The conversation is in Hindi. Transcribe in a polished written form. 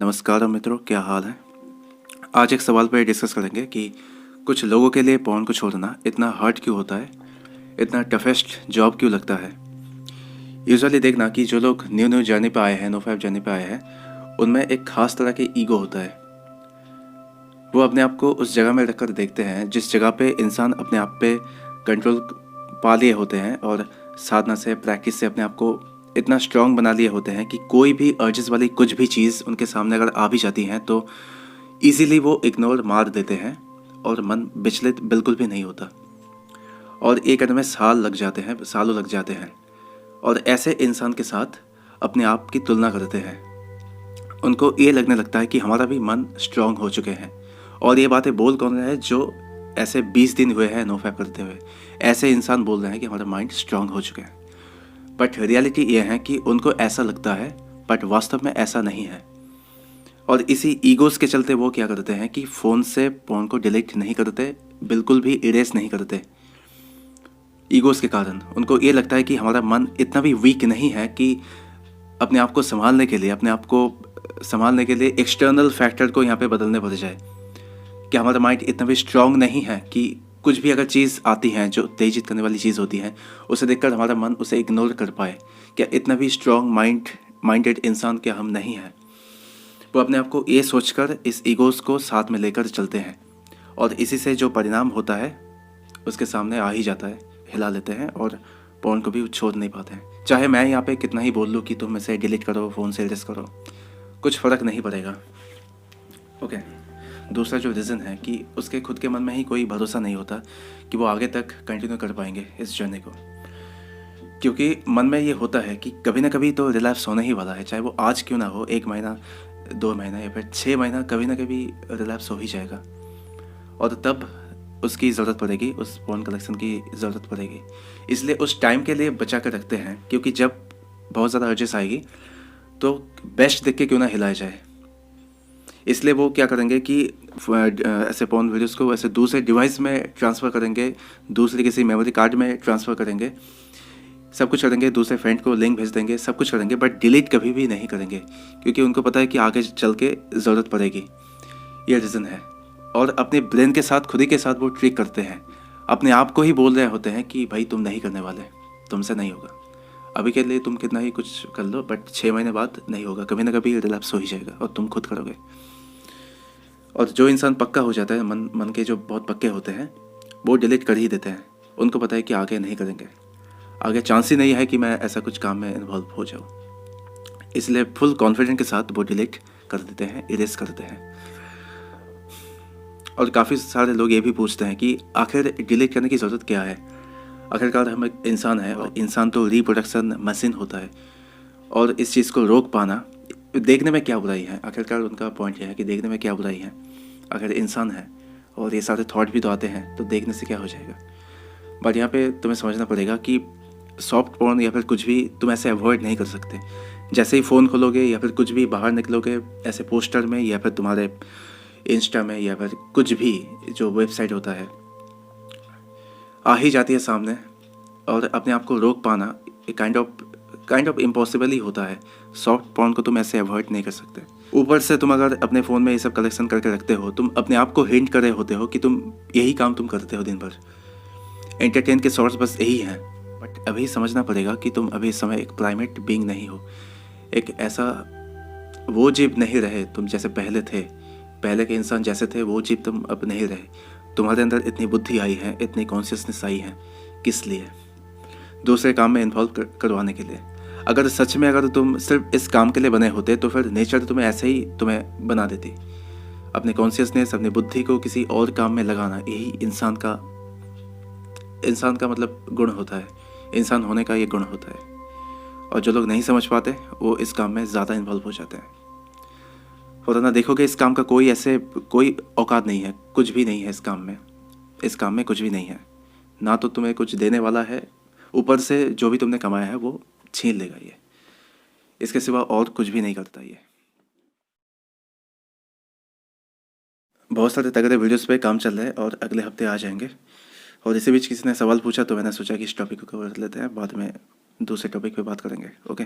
नमस्कार मित्रों, क्या हाल है। आज एक सवाल पर डिस्कस करेंगे कि कुछ लोगों के लिए पोर्न को छोड़ना इतना हार्ड क्यों होता है, इतना टफेस्ट जॉब क्यों लगता है। यूजुअली देखना कि जो लोग न्यू जर्नी पे आए हैं, नो फाइव जर्नी पे आए हैं, उनमें एक खास तरह के ईगो होता है। वो अपने आप को उस जगह में रखकर देखते हैं जिस जगह पे इंसान अपने आप पे कंट्रोल पा लिए होते हैं और साधना से, प्रैक्टिस से अपने आप को इतना स्ट्रांग बना लिए होते हैं कि कोई भी अर्जेस वाली कुछ भी चीज़ उनके सामने अगर आ भी जाती हैं तो इजीली वो इग्नोर मार देते हैं और मन विचलित बिल्कुल भी नहीं होता। और एक करने में सालों लग जाते हैं और ऐसे इंसान के साथ अपने आप की तुलना करते हैं। उनको ये लगने लगता है कि हमारा भी मन स्ट्रांग हो चुके हैं। और ये बातें बोल कौन रहा है? जो ऐसे 20 दिन हुए हैं नो फैप करते हुए, ऐसे इंसान बोल रहे हैं कि हमारा माइंड स्ट्रांग हो चुके हैं। बट रियलिटी ये है कि उनको ऐसा लगता है, बट वास्तव में ऐसा नहीं है। और इसी ईगोस के चलते वो क्या करते हैं कि फ़ोन से पोर्न को डिलीट नहीं करते, बिल्कुल भी इरेज नहीं करते। ईगोस के कारण उनको ये लगता है कि हमारा मन इतना भी वीक नहीं है कि अपने आप को संभालने के लिए एक्सटर्नल फैक्टर को यहाँ पे बदलने पड़ जाए। कि हमारा माइंड इतना भी स्ट्रांग नहीं है कि कुछ भी अगर चीज़ आती है जो उत्तेजित करने वाली चीज़ होती है, उसे देखकर हमारा मन उसे इग्नोर कर पाए। क्या इतना भी स्ट्रांग माइंडेड इंसान क्या हम नहीं हैं? वो अपने आप को ये सोचकर इस ईगोस को साथ में लेकर चलते हैं और इसी से जो परिणाम होता है उसके सामने आ ही जाता है, हिला लेते हैं और पोर्न को भी छोड़ नहीं पाते हैं। चाहे मैं यहाँ पे कितना ही बोल लूँ कि तुम इसे डिलीट करो, फ़ोन से इरेज करो, कुछ फ़र्क नहीं पड़ेगा। ओके। दूसरा जो रीज़न है कि उसके खुद के मन में ही कोई भरोसा नहीं होता कि वो आगे तक कंटिन्यू कर पाएंगे इस जर्नी को। क्योंकि मन में ये होता है कि कभी ना कभी तो रिलैप्स होने ही वाला है, चाहे वो आज क्यों ना हो, 1 महीना, 2 महीना या फिर 6 महीना, कभी ना कभी रिलैप्स हो ही जाएगा। और तब उसकी ज़रूरत पड़ेगी, उस पोर्न कलेक्शन की ज़रूरत पड़ेगी। इसलिए उस टाइम के लिए बचा कर रखते हैं, क्योंकि जब बहुत ज़्यादा अर्जेस आएगी तो बेस्ट देख के क्यों ना हिलाया जाए। इसलिए वो क्या करेंगे कि ऐसे पोर्न वीडियोस को ऐसे दूसरे डिवाइस में ट्रांसफ़र करेंगे, दूसरे किसी मेमोरी कार्ड में ट्रांसफ़र करेंगे, सब कुछ करेंगे, दूसरे फ्रेंड को लिंक भेज देंगे, सब कुछ करेंगे, बट डिलीट कभी भी नहीं करेंगे क्योंकि उनको पता है कि आगे चल के ज़रूरत पड़ेगी। ये रीज़न है। और अपने ब्रेन के साथ, खुद ही के साथ वो ट्रिक करते हैं, अपने आप को ही बोल रहे होते हैं कि भाई तुम नहीं करने वाले, तुमसे नहीं होगा, अभी के लिए तुम कितना ही कुछ कर लो, बट 6 महीने बाद नहीं होगा, कभी ना कभी रिलैप्स हो ही जाएगा और तुम खुद करोगे। और जो इंसान पक्का हो जाता है, मन के जो बहुत पक्के होते हैं, वो डिलीट कर ही देते हैं। उनको पता है कि आगे नहीं करेंगे, आगे चांस ही नहीं है कि मैं ऐसा कुछ काम में इन्वॉल्व हो जाऊँ। इसलिए फुल कॉन्फिडेंस के साथ वो डिलीट कर देते हैं, इरेज करते हैं। और काफ़ी सारे लोग ये भी पूछते हैं कि आखिर डिलीट करने की ज़रूरत क्या है। आखिरकार हम एक इंसान है और इंसान तो रिप्रोडक्शन मशीन होता है, और इस चीज़ को रोक पाना, देखने में क्या बुराई है। आखिरकार उनका पॉइंट यह है कि देखने में क्या बुराई है, अगर इंसान है और ये सारे थॉट भी तो आते हैं तो देखने से क्या हो जाएगा। बट यहाँ पे तुम्हें समझना पड़ेगा कि सॉफ्ट पोर्न या फिर कुछ भी तुम ऐसे अवॉइड नहीं कर सकते। जैसे ही फ़ोन खोलोगे या फिर कुछ भी बाहर निकलोगे, ऐसे पोस्टर में या फिर तुम्हारे इंस्टा में या फिर कुछ भी जो वेबसाइट होता है आ ही जाती है सामने, और अपने आप को रोक पाना एक काइंड ऑफ इम्पॉसिबल ही होता है। सॉफ्ट पोर्न को तुम ऐसे अवॉइड नहीं कर सकते। ऊपर से तुम अगर अपने फ़ोन में ये सब कलेक्शन करके रखते हो, तुम अपने आप को हिंट कर रहे होते हो कि तुम यही काम तुम करते हो दिन भर, एंटरटेन के सोर्स बस यही हैं। बट अभी समझना पड़ेगा कि तुम अभी इस समय एक प्राइमेट बीइंग नहीं हो, एक ऐसा वो जीव नहीं रहे तुम जैसे पहले थे। पहले के इंसान जैसे थे वो जीव तुम अब नहीं रहे। तुम्हारे अंदर इतनी बुद्धि आई है, इतनी कॉन्शियसनेस आई है, किस लिए? दूसरे काम में इन्वॉल्व करवाने के लिए। अगर सच में अगर तुम सिर्फ इस काम के लिए बने होते तो फिर नेचर तुम्हें ऐसे ही तुम्हें बना देती। अपने कॉन्शियसनेस, अपनी बुद्धि को किसी और काम में लगाना, यही इंसान का मतलब गुण होता है, इंसान होने का ये गुण होता है। और जो लोग नहीं समझ पाते वो इस काम में ज़्यादा इन्वॉल्व हो जाते हैं। और ना देखोगे इस काम का कोई औकात नहीं है, कुछ भी नहीं है इस काम में कुछ भी नहीं है। ना तो तुम्हें कुछ देने वाला है, ऊपर से जो भी तुमने कमाया है वो छीन लेगा ये, इसके सिवा और कुछ भी नहीं करता ये। बहुत सारे तगड़े वीडियोस पे काम चल रहे हैं और अगले हफ्ते आ जाएंगे। और इसी बीच किसी ने सवाल पूछा तो मैंने सोचा कि इस टॉपिक को कवर कर लेते हैं, बाद में दूसरे टॉपिक पे बात करेंगे। ओके।